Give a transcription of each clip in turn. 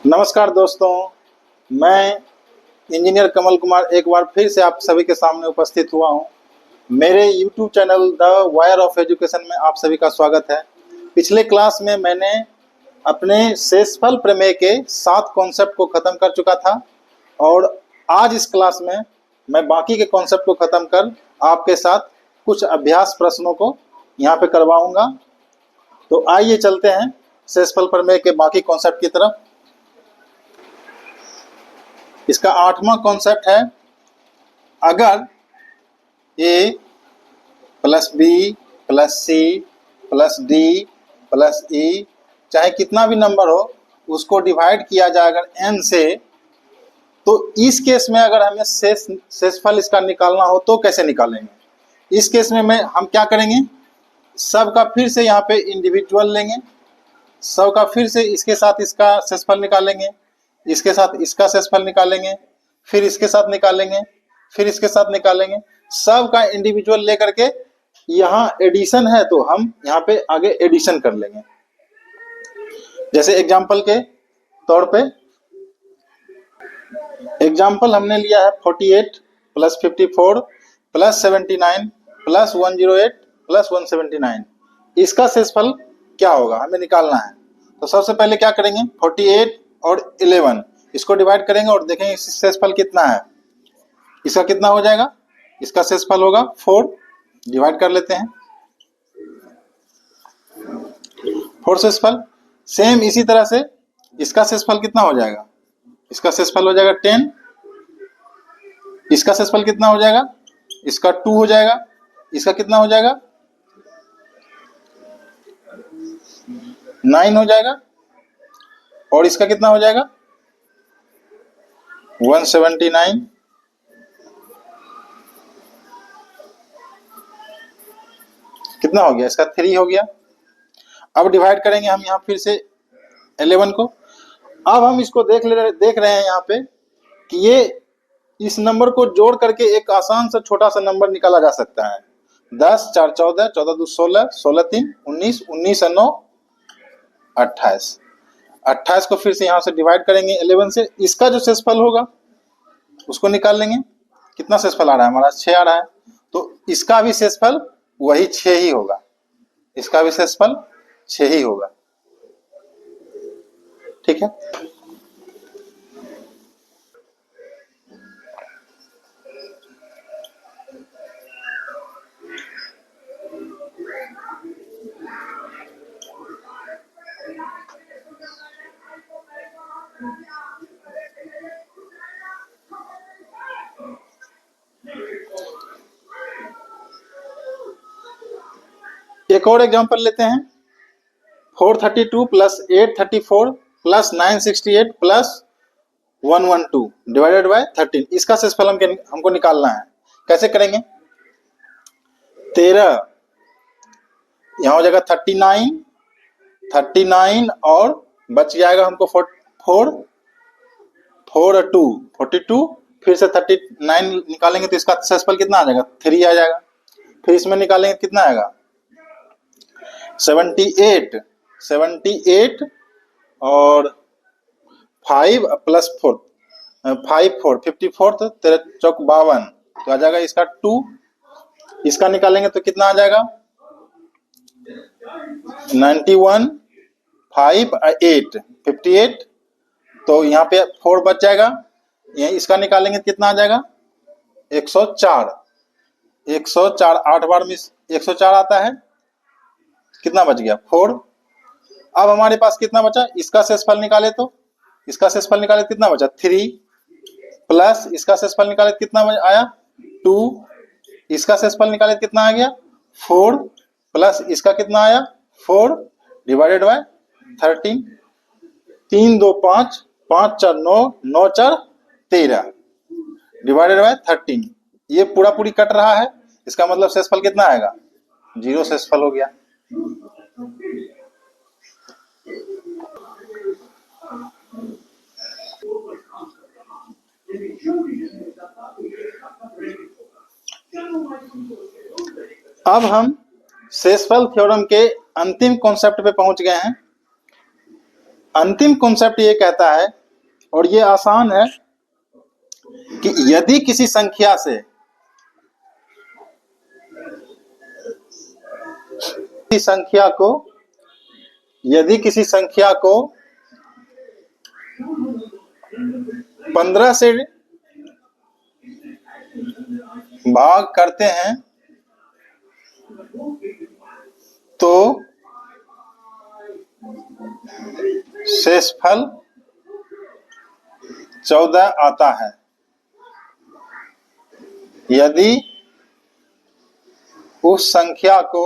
नमस्कार दोस्तों, मैं इंजीनियर कमल कुमार एक बार फिर से आप सभी के सामने उपस्थित हुआ हूं। मेरे YouTube channel the wire of education में आप सभी का स्वागत है। पिछले क्लास में मैंने अपने शेषफल प्रमेय के 7 कॉन्सेप्ट को ख़त्म कर चुका था और आज इस क्लास में मैं बाकी के कॉन्सेप्ट को ख़त्म कर आपके साथ कुछ अभ्यास प्रश्नों को यहाँ पे करवाऊँगा। तो आइए चलते हैं शेषफल प्रमेय के बाकी कॉन्सेप्ट की तरफ। इसका 8वां कॉन्सेप्ट है, अगर a plus B plus C plus D plus E चाहे कितना भी नंबर हो उसको डिवाइड किया जाए अगर n से, तो इस केस में अगर हमें शेषफल इसका निकालना हो तो कैसे निकालेंगे। इस केस में हम क्या करेंगे, सब का फिर से यहाँ पे इंडिविजुअल लेंगे, सब का फिर से इसके साथ इसका शेषफल निकालेंगे, इसके साथ इसका शेषफल निकालेंगे, फिर इसके साथ निकालेंगे, फिर इसके साथ निकालेंगे, सब का इंडिविजुअल लेकर के यहाँ एडिशन है तो हम यहाँ पे आगे एडिशन कर लेंगे। जैसे एग्जाम्पल के तौर पे एग्जाम्पल हमने लिया है 48 प्लस 54 प्लस 79 प्लस 108 प्लस 179। इसका शेषफल क्या होगा हमें निकालना है। तो सबसे पहले क्या करेंगे, 48 और 11 इसको डिवाइड करेंगे और देखेंगे शेषफल कितना है। इसका कितना हो जाएगा, इसका शेषफल होगा 4, डिवाइड कर लेते हैं 4 शेषफल। सेम इसी तरह से इसका शेषफल कितना हो जाएगा, इसका शेषफल हो जाएगा 10, इसका शेषफल कितना हो जाएगा, इसका 2 हो जाएगा, इसका कितना हो जाएगा 9 हो जाएगा और इसका कितना हो जाएगा 179। कितना हो गया, इसका 3 हो गया। अब डिवाइड करेंगे हम यहाँ फिर से 11 को। अब हम इसको देख रहे हैं यहाँ पे कि ये इस नंबर को जोड़ करके एक आसान सा छोटा सा नंबर निकाला जा सकता है। 10 4 14 14 2 16 16 3 19 19 9 28। 28 को फिर से यहाँ से डिवाइड करेंगे 11 से, इसका जो शेषफल होगा उसको निकाल लेंगे। कितना शेषफल आ रहा है हमारा, 6 आ रहा है, तो इसका भी शेषफल वही 6 ही होगा, इसका भी शेषफल 6 ही होगा। ठीक है, एक और एग्जांपल लेते हैं। 432 plus 834 plus 968 plus 112 divided by 13। इसका शेषफल हमको निकालना है। कैसे करेंगे, 13 यहाँ हो जाएगा 39 39 और बच जाएगा हमको 42 फिर से 39 निकालेंगे तो इसका शेषफल कितना आ जाएगा, 3 आ जाएगा। फिर इसमें निकालेंगे कितना आएगा 78 और 5 प्लस 4 54 तो 13 चौक 52 तो आ जाएगा इसका 2। इसका निकालेंगे तो कितना आ जाएगा 91 5 8 58 तो यहाँ पे 4 बच जाएगा। इसका निकालेंगे तो कितना आ जाएगा 104 8 बार में 104 आता है, कितना बच गया 4। अब हमारे पास कितना बचा, इसका शेषफल निकाले तो कितना बचा 3 प्लस इसका शेषफल निकाले तो कितना आया 2, इसका शेषफल निकाले तो कितना आ गया 4 प्लस इसका कितना आया 4 डिवाइडेड बाय 13। 3 2 5 5 4 9 9 4 13 divided by 13। ये पूरा पूरी कट रहा है, इसका मतलब शेषफल कितना आएगा 0 शेषफल हो गया। अब हम शेषफल थ्योरम के अंतिम कॉन्सेप्ट पे पहुंच गए हैं। अंतिम कॉन्सेप्ट ये कहता है, और ये आसान है, कि यदि किसी संख्या से यदि किसी संख्या को 15 से भाग करते हैं तो शेषफल 14 आता है। यदि उस संख्या को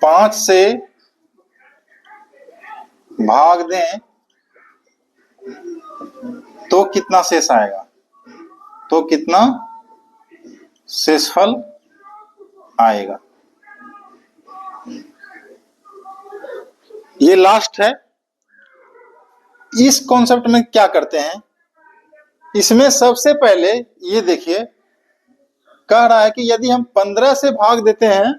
5 से भाग दें तो कितना शेष आएगा, तो कितना शेषफल आएगा। ये लास्ट है। इस कॉन्सेप्ट में क्या करते हैं, इसमें सबसे पहले ये देखिए, कह रहा है कि यदि हम 15 से भाग देते हैं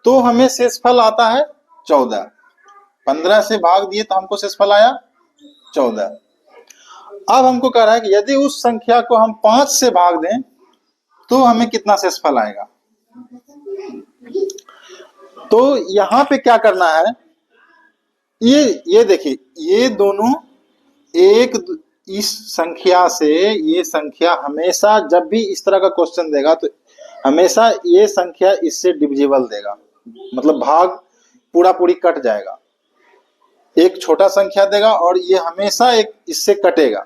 तो हमें शेषफल आता है 14। 15 से भाग दिए तो हमको शेषफल आया 14। अब हमको कह रहा है कि यदि उस संख्या को हम 5 से भाग दें तो हमें कितना शेषफल आएगा। तो यहां पे क्या करना है, ये देखिए, ये दोनों इस संख्या से, ये संख्या हमेशा जब भी इस तरह का क्वेश्चन देगा तो हमेशा ये संख्या इससे डिविजिबल देगा, मतलब भाग पूरा पूरी कट जाएगा। एक छोटा संख्या देगा और ये हमेशा एक इससे कटेगा।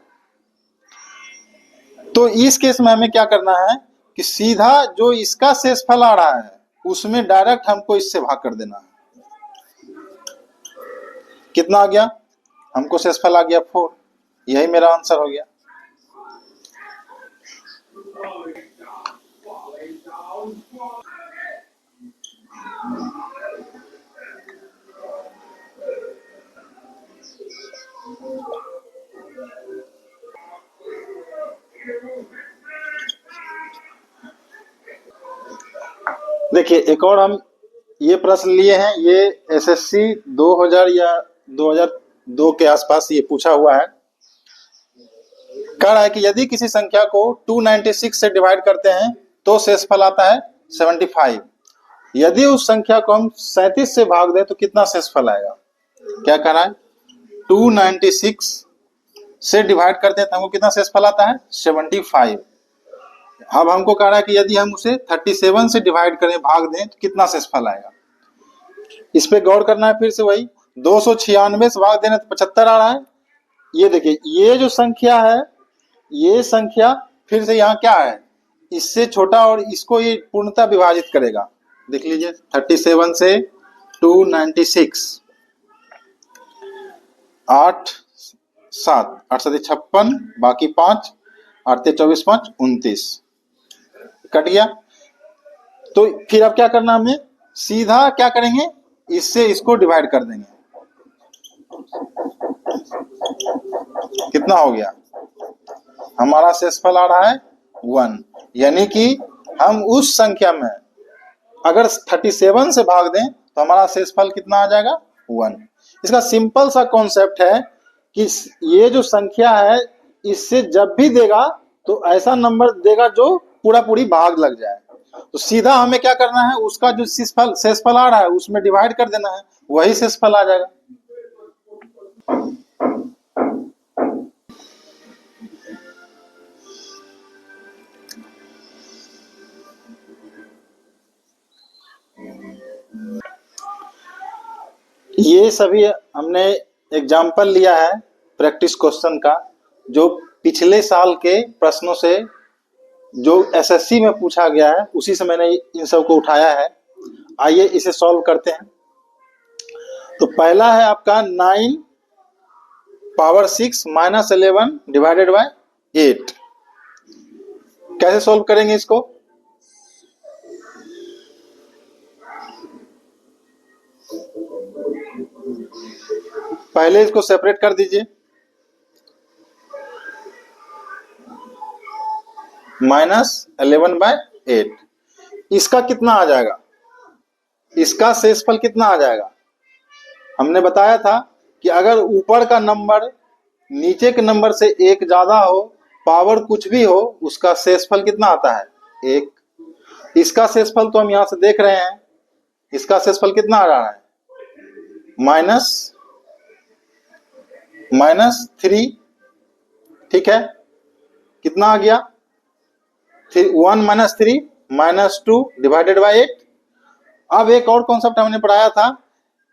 तो इस केस में हमें क्या करना है कि सीधा जो इसका शेषफल आ रहा है उसमें डायरेक्ट हमको इससे भाग कर देना है। कितना आ गया, हमको शेषफल आ गया 4। यही मेरा आंसर हो गया। देखिए, एक और हम ये प्रश्न लिए हैं, ये एसएससी 2000 या 2002 के आसपास ये पूछा हुआ है। कह रहा है कि यदि किसी संख्या को 296 से डिवाइड करते हैं तो शेषफल आता है 75। यदि उस संख्या को हम 37 से भाग दें तो कितना शेषफल आएगा। क्या कह रहा है, 296 से डिवाइड करते हैं तो हमको कितना शेषफल आता है 75। अब हमको कह रहा है कि यदि हम उसे 37 से डिवाइड करें, भाग दें तो कितना शेषफल आएगा। इस पे गौर करना है। फिर से वही 296 से भाग देने तो 75 आ रहा है। ये देखिए, ये जो संख्या है, ये संख्या फिर से यहाँ क्या है, इससे छोटा, और इसको ये पूर्णतः विभाजित करेगा। देख लीजिए, 37 से 296, 8 7 8 7 56, बाकी 5, 8 24 5 29 कट गया। तो फिर अब क्या करना, हमें सीधा क्या करेंगे, इससे इसको डिवाइड कर देंगे। कितना हो गया, हमारा शेषफल आ रहा है 1। यानी कि हम उस संख्या में अगर 37 से भाग दें तो हमारा शेषफल कितना आ जाएगा 1। इसका सिंपल सा कॉन्सेप्ट है कि ये जो संख्या है इससे जब भी देगा तो ऐसा नंबर देगा जो पूरा पूरी भाग लग जाए। तो सीधा हमें क्या करना है, उसका जो शेषफल आ रहा है उसमें डिवाइड कर देना है, वही शेषफल आ जाएगा। ये सभी हमने एग्जाम्पल लिया है प्रैक्टिस क्वेश्चन का, जो पिछले साल के प्रश्नों से जो एसएससी में पूछा गया है उसी से मैंने इन सब को उठाया है। आइए इसे सॉल्व करते हैं। तो पहला है आपका 9 पावर 6 माइनस 11 डिवाइडेड बाय 8। कैसे सॉल्व करेंगे इसको, पहले इसको सेपरेट कर दीजिए। -11/8, इसका कितना आ जाएगा, इसका शेषफल कितना आ जाएगा हमने बताया था कि अगर ऊपर का नंबर नीचे के नंबर से एक ज्यादा हो, पावर कुछ भी हो, उसका शेषफल कितना आता है? एक। इसका शेषफल तो हम यहां से देख रहे हैं, इसका शेषफल कितना आ रहा है? -3। ठीक है, कितना आ गया? 1 - 3 -2 डिवाइडेड बाई 8। अब एक और कॉन्सेप्ट हमने पढ़ाया था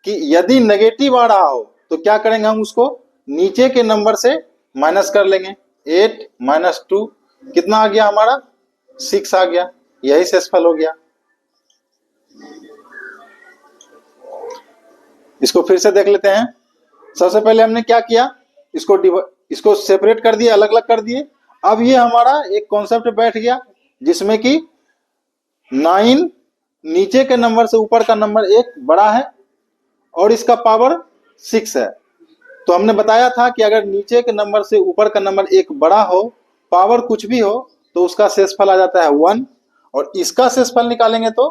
कि यदि नेगेटिव आ रहा हो तो क्या करेंगे, हम उसको नीचे के नंबर से माइनस कर लेंगे। 8 - 2 कितना आ गया हमारा? 6 आ गया। यही शेषफल हो गया। इसको फिर से देख लेते हैं। सबसे पहले हमने क्या किया, इसको सेपरेट कर दिए, अलग अलग कर दिए। अब ये हमारा एक कॉन्सेप्ट बैठ गया जिसमें कि 9 नीचे के नंबर से ऊपर का नंबर एक बड़ा है और इसका पावर 6 है। तो हमने बताया था कि अगर नीचे के नंबर से ऊपर का नंबर एक बड़ा हो, पावर कुछ भी हो, तो उसका शेषफल आ जाता है 1, और इसका शेषफल निकालेंगे तो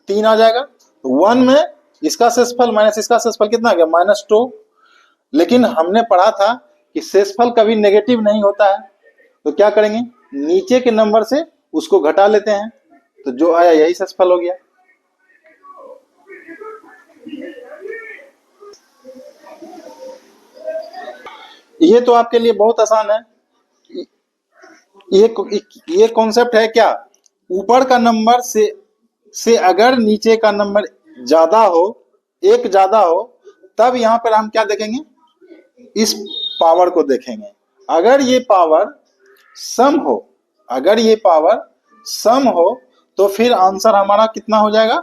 3 आ जाएगा। तो 1 में इसका शेषफल माइनस इसका शेषफल कितना आ गया? -2। लेकिन हमने पढ़ा था कि शेषफल कभी नेगेटिव नहीं होता है, तो क्या करेंगे, नीचे के नंबर से उसको घटा लेते हैं, तो जो आया यही शेषफल हो गया। ये तो आपके लिए बहुत आसान है। ये कॉन्सेप्ट है क्या, ऊपर का नंबर से अगर नीचे का नंबर ज्यादा हो, एक ज्यादा हो, तब यहां पर हम क्या देखेंगे, इस पावर को देखेंगे। अगर ये पावर सम हो, अगर ये पावर सम हो, तो फिर आंसर हमारा कितना हो जाएगा?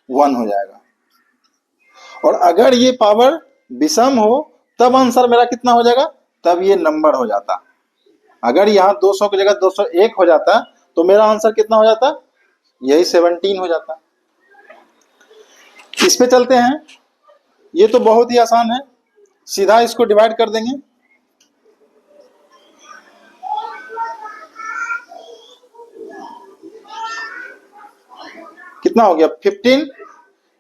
1 हो जाएगा। और अगर ये पावर विषम हो, तब आंसर मेरा कितना हो जाएगा? तब ये नंबर हो जाता। अगर यहाँ 200 की जगह 201 हो जाता तो मेरा आंसर कितना हो जाता? यही 17 हो जाता। इस पे चलते हैं। ये तो बहुत ही आसान है, सीधा इसको डिवाइड कर देंगे। कितना हो गया? 15।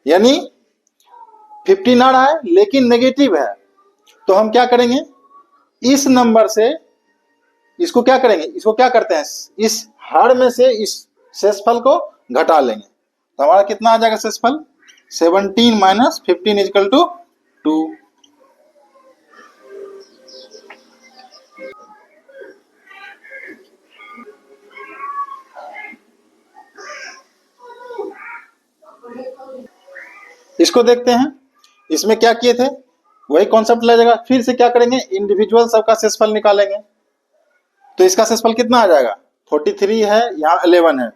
यानी 15 आ रहा है लेकिन नेगेटिव है, तो हम क्या करेंगे, इस नंबर से इसको क्या करेंगे, इसको क्या करते हैं, इस हर में से इस शेषफल को घटा लेंगे, तो हमारा कितना आ जाएगा शेषफल? 17 - 15 = 2। इसको देखते हैं, इसमें क्या किए थे, वही कॉन्सेप्ट लगेगा। फिर से क्या करेंगे, इंडिविजुअल सबका शेषफल निकालेंगे। तो इसका शेषफल कितना आ जाएगा? 43 है, यहाँ 11 है,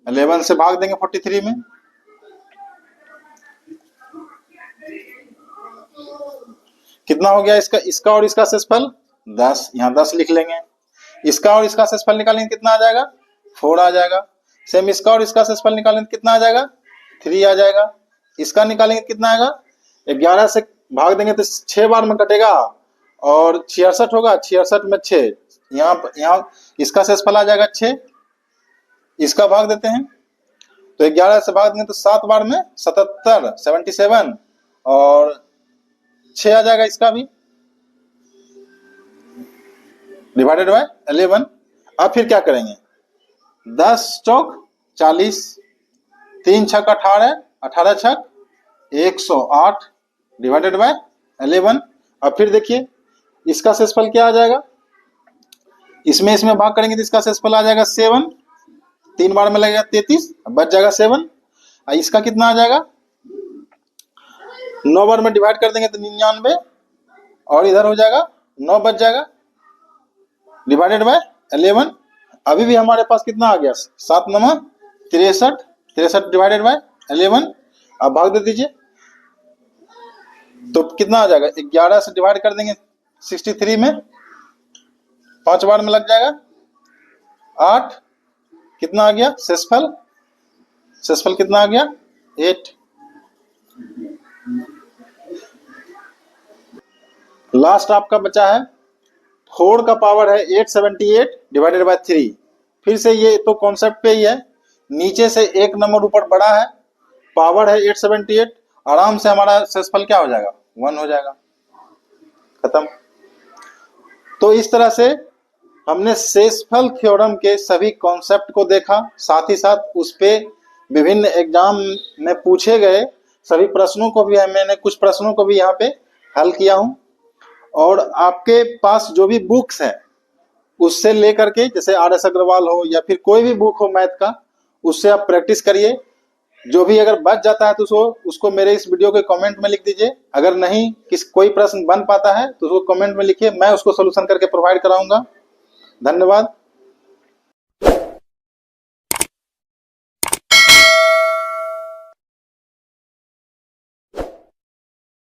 11 से भाग देंगे 43 में। कितना हो गया इसका और इसका शेषफल? 10। यहाँ 10 लिख लेंगे। इसका और इसका शेषफल निकालेंगे कितना आ जाएगा? 4 आ जाएगा। सेम इसका और इसका शेषफल निकालेंगे कितना आ जाएगा? 3 आ जाएगा। इसका निकालेंगे कितना आएगा? 11 से भाग देंगे तो 6 बार में कटेगा और 66 होगा, 66 में 6, यहाँ इसका शेषफल आ जाएगा 6। इसका भाग देते हैं तो 11 से भाग देंगे तो 7 बार में 77, 77, और 6 आ जाएगा इसका भी, डिवाइडेड बाय 11। अब फिर क्या करेंगे, 10 चौक 40, 3 छक 18, 18 छक 108, डिवाइडेड बाय 11। अब फिर देखिए इसका शेषफल क्या आ जाएगा, इसमें भाग करेंगे तो इसका शेषफल आ जाएगा 7, 3 बार में लगेगा 33, बच जाएगा 7। इसका कितना आ जाएगा, 9 बार में डिवाइड कर देंगे तो 99, और इधर हो जाएगा 9 बच जाएगा, डिवाइडेड बाय 11। अभी भी हमारे पास कितना आ गया, 7 9 63, 63 डिवाइडेड बाय 11। अब भाग दे दीजिए तो कितना आ जाएगा, 11 से डिवाइड कर देंगे 63 में, 5 बार में लग जाएगा 8। कितना आ गया शेषफल, शेषफल कितना आ गया 8। लास्ट आपका बचा है 4 का पावर है 878 डिवाइडेड बाय 3। फिर से ये तो कॉन्सेप्ट पे ही है, नीचे से एक नंबर ऊपर बड़ा है, पावर है 878, आराम से हमारा शेषफल क्या हो जाएगा 1 हो जाएगा, खत्म। तो इस तरह से हमने शेषफल थ्योरम के सभी कॉन्सेप्ट को देखा, साथ ही साथ उस पे विभिन्न एग्जाम में पूछे गए सभी प्रश्नों को भी मैंने कुछ प्रश्नों को भी यहाँ पे हल किया हूँ। और आपके पास जो भी बुक्स है उससे लेकर के, जैसे RS अग्रवाल हो या फिर कोई भी बुक हो मैथ का, उससे आप प्रैक्टिस करिए। जो भी अगर बच जाता है तो उसको मेरे इस वीडियो के कमेंट में लिख दीजिए। अगर नहीं कोई प्रश्न बन पाता है तो उसको कमेंट में लिखिए, मैं उसको सोल्यूशन करके प्रोवाइड कराऊंगा। धन्यवाद।